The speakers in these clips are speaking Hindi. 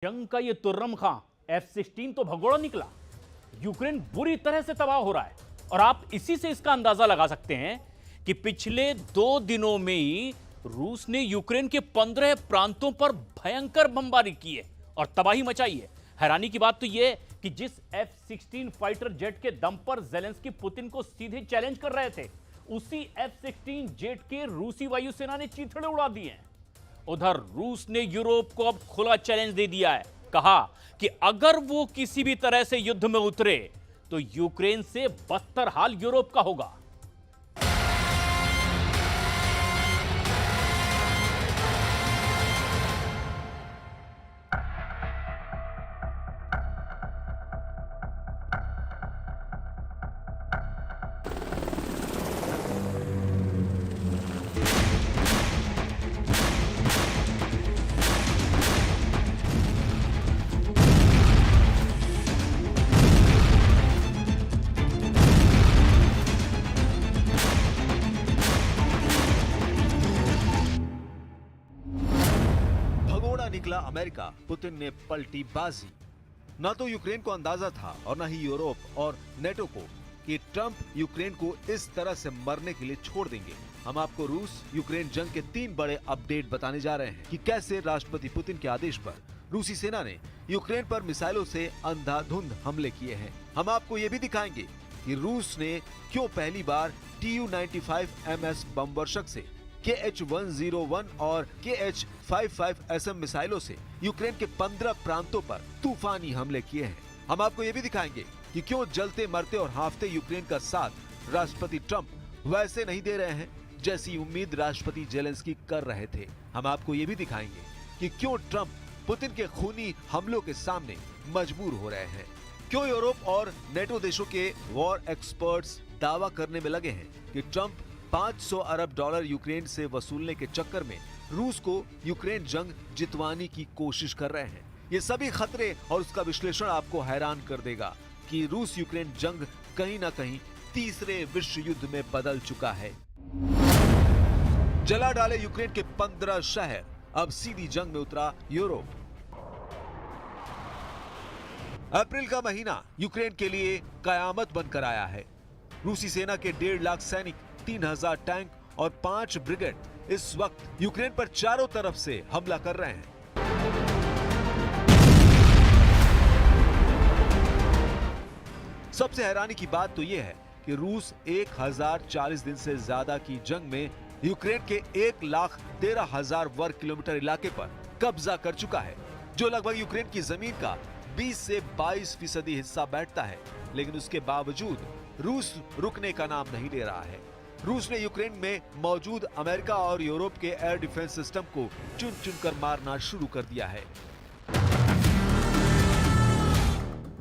जंग का ये तुर्रम खां F-16 तो भगोड़ा निकला। यूक्रेन बुरी तरह से तबाह हो रहा है और आप इसी से इसका अंदाजा लगा सकते हैं कि पिछले 2 दिनों में ही रूस ने यूक्रेन के 15 प्रांतों पर भयंकर बमबारी की है और तबाही मचाई है। हैरानी की बात तो यह कि जिस F-16 फाइटर जेट के दम पर जेलेंस्की पुतिन को सीधे चैलेंज कर रहे थे, उसी F-16 जेट के रूसी वायुसेना ने चीथड़े उड़ा दिए हैं। उधर रूस ने यूरोप को अब खुला चैलेंज दे दिया है। कहा कि अगर वो किसी भी तरह से युद्ध में उतरे तो यूक्रेन से बदतर हाल यूरोप का होगा। निकला अमेरिका, पुतिन ने पलटी बाजी। ना तो यूक्रेन को अंदाजा था और ना ही यूरोप और नेटो को कि ट्रंप यूक्रेन को इस तरह से मरने के लिए छोड़ देंगे। हम आपको रूस यूक्रेन जंग के 3 बड़े अपडेट बताने जा रहे हैं कि कैसे राष्ट्रपति पुतिन के आदेश पर रूसी सेना ने यूक्रेन पर मिसाइलों से अंधाधुंध हमले किए हैं। हम आपको ये भी दिखाएंगे कि रूस ने क्यों पहली बार Tu-95MS बम वर्षक से KH-101 और KH-55SM मिसाइलों से यूक्रेन के 15 प्रांतों पर तूफानी हमले किए हैं। हम आपको ये भी दिखाएंगे कि क्यों जलते मरते और हांफते यूक्रेन का साथ राष्ट्रपति ट्रंप वैसे नहीं दे रहे हैं जैसी उम्मीद राष्ट्रपति जेलेंस्की कर रहे थे। हम आपको ये भी दिखाएंगे कि क्यों ट्रंप पुतिन के खूनी हमलों के सामने मजबूर हो रहे हैं। क्यों यूरोप और नेटो देशों के वॉर एक्सपर्ट्स दावा करने में लगे हैं कि ट्रंप $500 अरब यूक्रेन से वसूलने के चक्कर में रूस को यूक्रेन जंग जितवाने की कोशिश कर रहे हैं। ये सभी खतरे और उसका विश्लेषण आपको हैरान कर देगा कि रूस यूक्रेन जंग कहीं ना कहीं तीसरे विश्व युद्ध में बदल चुका है। जला डाले यूक्रेन के 15 शहर, अब सीधी जंग में उतरा यूरोप। अप्रैल का महीना यूक्रेन के लिए कयामत बनकर आया है। रूसी सेना के 1.5 लाख सैनिक, 3000 टैंक और 5 ब्रिगेड इस वक्त यूक्रेन पर चारों तरफ से हमला कर रहे हैं। सबसे हैरानी की बात तो यह है कि रूस 1040 दिन से ज्यादा की जंग में यूक्रेन के 1,13,000 वर्ग किलोमीटर इलाके पर कब्जा कर चुका है, जो लगभग यूक्रेन की जमीन का 20 से 22% हिस्सा बैठता है। लेकिन उसके बावजूद रूस रुकने का नाम नहीं ले रहा है। रूस ने यूक्रेन में मौजूद अमेरिका और यूरोप के एयर डिफेंस सिस्टम को चुन चुनकर मारना शुरू कर दिया है।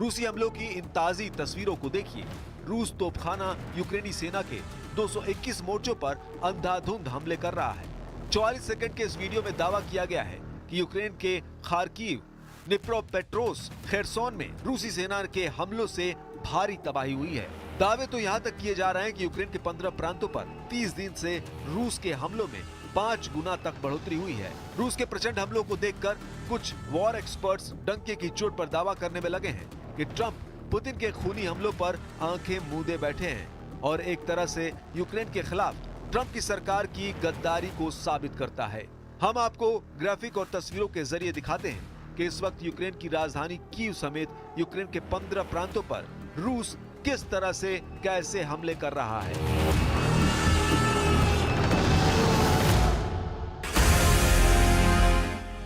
रूसी हमलों की इन ताजी तस्वीरों को देखिए। रूस तोपखाना यूक्रेनी सेना के 221 मोर्चों पर अंधाधुंध हमले कर रहा है। 44 सेकंड के इस वीडियो में दावा किया गया है कि यूक्रेन के खार्किव, निप्रोपेट्रोस, खेरसोन में रूसी सेना के हमलों से भारी तबाही हुई है। दावे तो यहाँ तक किए जा रहे हैं कि यूक्रेन के 15 प्रांतों पर 30 दिन से रूस के हमलों में 5 गुना तक बढ़ोतरी हुई है। रूस के प्रचंड हमलों को देखकर कुछ वॉर एक्सपर्ट्स डंके की चोट पर दावा करने में लगे हैं कि ट्रंप पुतिन के खूनी हमलों पर आंखें मूंदे बैठे हैं और एक तरह से यूक्रेन के खिलाफ ट्रंप की सरकार की गद्दारी को साबित करता है। हम आपको ग्राफिक और तस्वीरों के जरिए दिखाते हैं कि इस वक्त यूक्रेन की राजधानी कीव समेत यूक्रेन के 15 प्रांतों पर रूस किस तरह से कैसे हमले कर रहा है।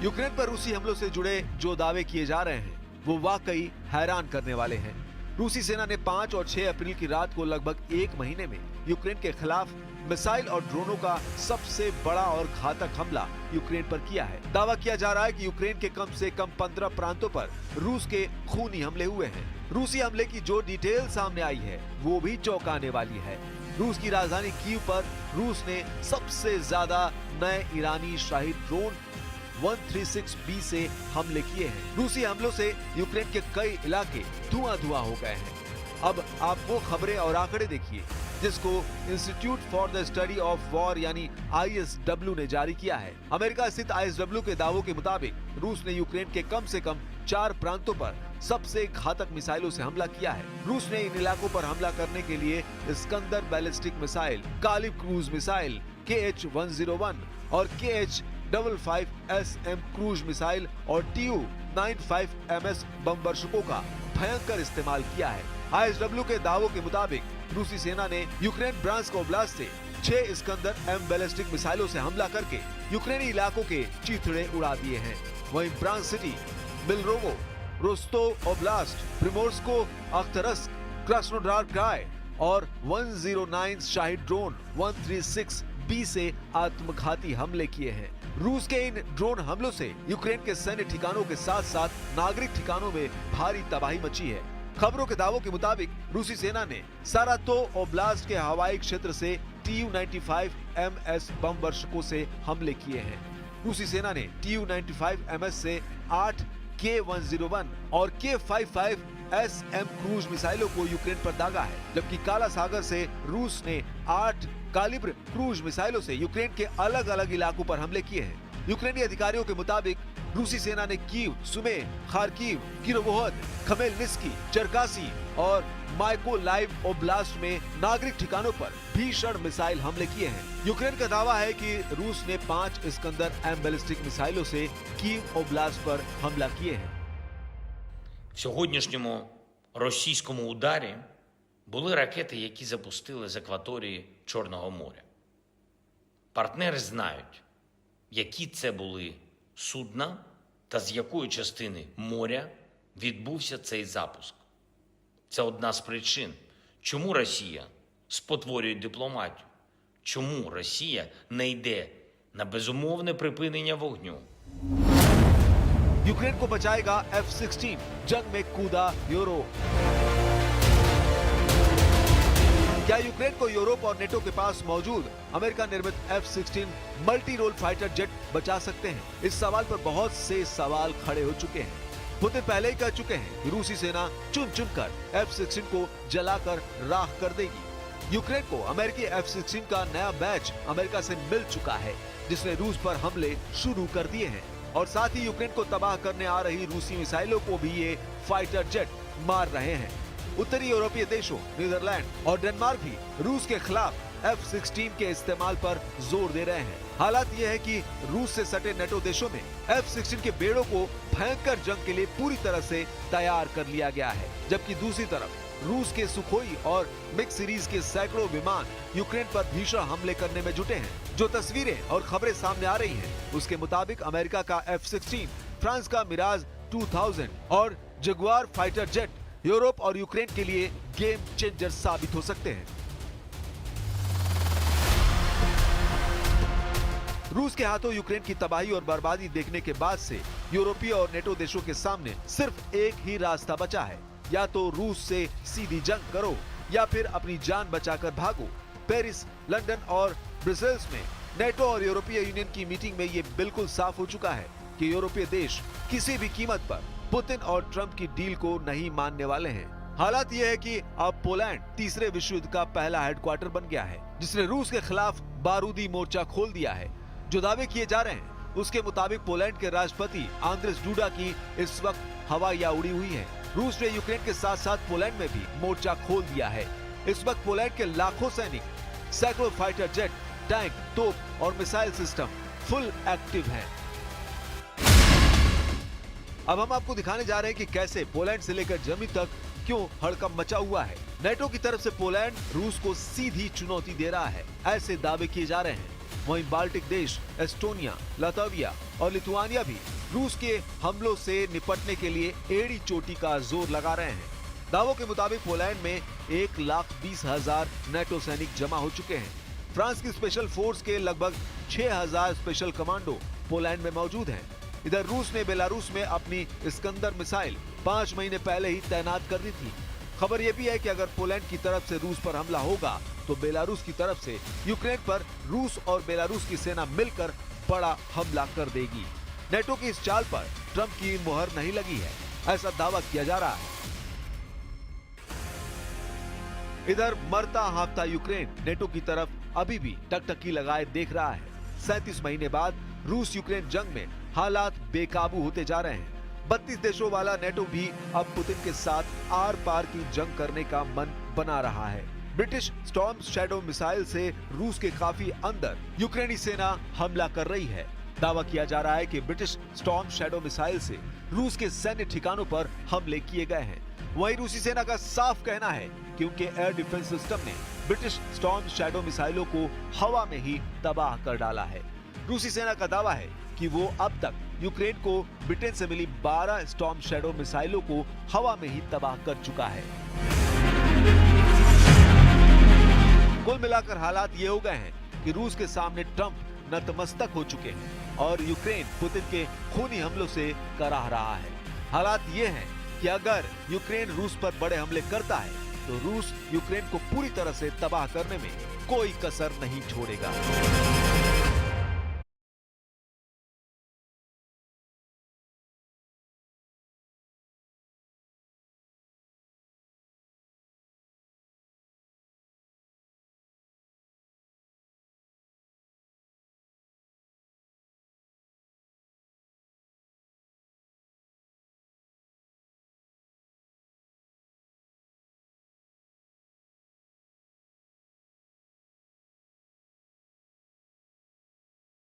यूक्रेन पर रूसी हमलों से जुड़े जो दावे किए जा रहे हैं वो वाकई हैरान करने वाले हैं। रूसी सेना ने 5 और 6 अप्रैल की रात को लगभग 1 महीने में यूक्रेन के खिलाफ मिसाइल और ड्रोनों का सबसे बड़ा और घातक हमला यूक्रेन पर किया है। दावा किया जा रहा है कि यूक्रेन के कम से कम 15 प्रांतों पर रूस के खूनी हमले हुए हैं। रूसी हमले की जो डिटेल सामने आई है वो भी चौंकाने वाली है। रूस की राजधानी कीव पर रूस ने सबसे ज्यादा नए ईरानी शाही ड्रोन 136B से हमले किए हैं। रूसी हमलों से यूक्रेन के कई इलाके धुआं धुआं हो गए हैं। अब आप वो खबरें और आंकड़े देखिए जिसको institute for the study of war यानी ISW ने जारी किया है। अमेरिका स्थित ISW के दावों के मुताबिक रूस ने यूक्रेन के कम से कम 4 प्रांतों पर सबसे घातक मिसाइलों से हमला किया है। रूस ने इन इलाकों पर हमला करने के लिए Iskander ballistic missile, Kalibr cruise missile, KH-101 और KH-55SM क्रूज मिसाइल और Tu-95MS बम वर्षकों का भयंकर इस्तेमाल किया है। ISW के दावों के मुताबिक रूसी सेना ने यूक्रेन ब्रांस्क ओब्लास्ट से 6 इस्कंदर M बैलिस्टिक मिसाइलों से हमला करके यूक्रेनी इलाकों के चीथड़े उड़ा दिए हैं। वहीं Bryansk city, Millerovo, Rostov oblast, Primorsko, Akhtarsk, Krasnodar krai और 109 शाहिद ड्रोन 136B से आत्मघाती हमले किए हैं। रूस के इन ड्रोन हमलों से यूक्रेन के सैन्य ठिकानों के साथ साथ नागरिक ठिकानों में भारी तबाही मची है। खबरों के दावों के मुताबिक रूसी सेना ने सारातोव ओब्लास्ट के हवाई क्षेत्र से Tu-95MS बम वर्षकों से हमले किए हैं। रूसी सेना ने Tu-95MS से 8 K-101 और K-55SM क्रूज मिसाइलों को यूक्रेन पर दागा है, जबकि काला सागर से रूस ने 8 कालिब्र क्रूज मिसाइलों से यूक्रेन के अलग अलग इलाकों पर हमले किए हैं। यूक्रेनी अधिकारियों के मुताबिक रूसी सेना ने कीव, सुमे, खार्किव, किरोवोहद, खमेलनिस्की, चरकासी और माइकोलाइव ओब्लास्ट में नागरिक ठिकानों पर भीषण मिसाइल हमले किए हैं। यूक्रेन का दावा है कि रूस ने 5 इस्कंदर M बैलिस्टिक मिसाइलों से कीव ओब्लास्ट पर हमला किए हैं। В сьогоднішньому російському ударі були ракети, які запустили з акваторії Чорного моря. Партнери знають, які це були судна та з якої частини моря відбувся цей запуск. Це одна з причин, чому Росія спотворює дипломатію, чому Росія не йде на безумовне припинення вогню. यूक्रेन को बचाएगा F-16, जंग में कूदा यूरोप। क्या यूक्रेन को यूरोप और नेटो के पास मौजूद अमेरिका निर्मित F-16 multi role fighter jet बचा सकते हैं? इस सवाल पर बहुत से सवाल खड़े हो चुके हैं। पुतिन पहले ही कह चुके हैं कि रूसी सेना चुन चुनकर F-16 को जलाकर राख कर देगी। यूक्रेन को अमेरिकी F-16 का नया बैच अमेरिका से मिल चुका है, जिसने रूस पर हमले शुरू कर दिए हैं और साथ ही यूक्रेन को तबाह करने आ रही रूसी मिसाइलों को भी ये फाइटर जेट मार रहे हैं। उत्तरी यूरोपीय देशों नीदरलैंड और डेनमार्क भी रूस के खिलाफ F-16 के इस्तेमाल पर जोर दे रहे हैं। हालात यह है कि रूस से सटे नेटो देशों में F-16 के बेड़ों को भयंकर जंग के लिए पूरी तरह से तैयार कर लिया गया है, जबकि दूसरी तरफ रूस के सुखोई और मिक्स सीरीज के सैकड़ों विमान यूक्रेन पर भीषण हमले करने में जुटे हैं। जो तस्वीरें और खबरें सामने आ रही हैं, उसके मुताबिक अमेरिका का F-16, फ्रांस का मिराज 2000 और जगुआर फाइटर जेट यूरोप और यूक्रेन के लिए गेम चेंजर साबित हो सकते हैं। रूस के हाथों यूक्रेन की तबाही और बर्बादी देखने के बाद से यूरोपीय और नेटो देशों के सामने सिर्फ एक ही रास्ता बचा है, या तो रूस से सीधी जंग करो या फिर अपनी जान बचाकर भागो। पेरिस, लंदन और ब्रसेल्स में नेटो और यूरोपीय यूनियन की मीटिंग में ये बिल्कुल साफ हो चुका है कि यूरोपीय देश किसी भी कीमत पर पुतिन और ट्रंप की डील को नहीं मानने वाले हैं। हालात ये है कि अब पोलैंड तीसरे विश्व युद्ध का पहला हेडक्वार्टर बन गया है, जिसने रूस के खिलाफ बारूदी मोर्चा खोल दिया है। जो दावे किए जा रहे हैं उसके मुताबिक पोलैंड के राष्ट्रपति आंद्रेस डूडा की इस वक्त हवाइयां उड़ी हुई है। रूस ने यूक्रेन के साथ साथ पोलैंड में भी मोर्चा खोल दिया है। इस वक्त पोलैंड के लाखों सैनिक, सैकड़ों फाइटर जेट, टैंक, तोप और मिसाइल सिस्टम फुल एक्टिव हैं। अब हम आपको दिखाने जा रहे हैं कि कैसे पोलैंड से लेकर जर्मनी तक क्यों हड़कंप मचा हुआ है। नेटो की तरफ से पोलैंड रूस को सीधी चुनौती दे रहा है, ऐसे दावे किए जा रहे हैं। वहीं बाल्टिक देश एस्टोनिया, लातविया और लिथुआनिया भी रूस के हमलों से निपटने के लिए एड़ी चोटी का जोर लगा रहे हैं। दावों के मुताबिक पोलैंड में 1,20,000 नेटो सैनिक जमा हो चुके हैं। फ्रांस की स्पेशल फोर्स के लगभग 6,000 स्पेशल कमांडो पोलैंड में मौजूद हैं। इधर रूस ने बेलारूस में अपनी इस्कंदर मिसाइल 5 महीने पहले ही तैनात कर दी थी। खबर यह भी है कि अगर पोलैंड की तरफ से रूस पर हमला होगा तो बेलारूस की तरफ से यूक्रेन पर रूस और बेलारूस की सेना मिलकर बड़ा हमला कर देगी। नेटो की इस चाल पर ट्रंप की मुहर नहीं लगी है, ऐसा दावा किया जा रहा है। इधर मरता हाँफता यूक्रेन नेटो की तरफ अभी भी टकटकी लगाए देख रहा है। 37 महीने बाद रूस यूक्रेन जंग में हालात बेकाबू होते जा रहे हैं। 32 देशों वाला नेटो भी अब पुतिन के साथ आर पार की जंग करने का मन बना रहा है। ब्रिटिश स्टॉर्म शैडो मिसाइल से रूस के काफी अंदर यूक्रेनी सेना हमला कर रही है। दावा किया जा रहा है कि ब्रिटिश स्टॉर्म शैडो मिसाइल से रूस के सैन्य ठिकानों पर हमले किए गए हैं। वहीं रूसी सेना का साफ कहना है कि उनके एयर डिफेंस सिस्टम ने ब्रिटिश स्टॉर्म शैडो मिसाइलों को हवा में ही तबाह कर डाला है। रूसी सेना का दावा है कि वो अब तक यूक्रेन को ब्रिटेन से मिली 12 स्टॉर्म शैडो मिसाइलों को हवा में ही तबाह कर चुका है। कुल मिलाकर हालात ये हो गए हैं कि रूस के सामने ट्रंप नतमस्तक हो चुके हैं और यूक्रेन पुतिन के खूनी हमलों से कराह रहा है। हालात ये हैं कि अगर यूक्रेन रूस पर बड़े हमले करता है तो रूस यूक्रेन को पूरी तरह से तबाह करने में कोई कसर नहीं छोड़ेगा।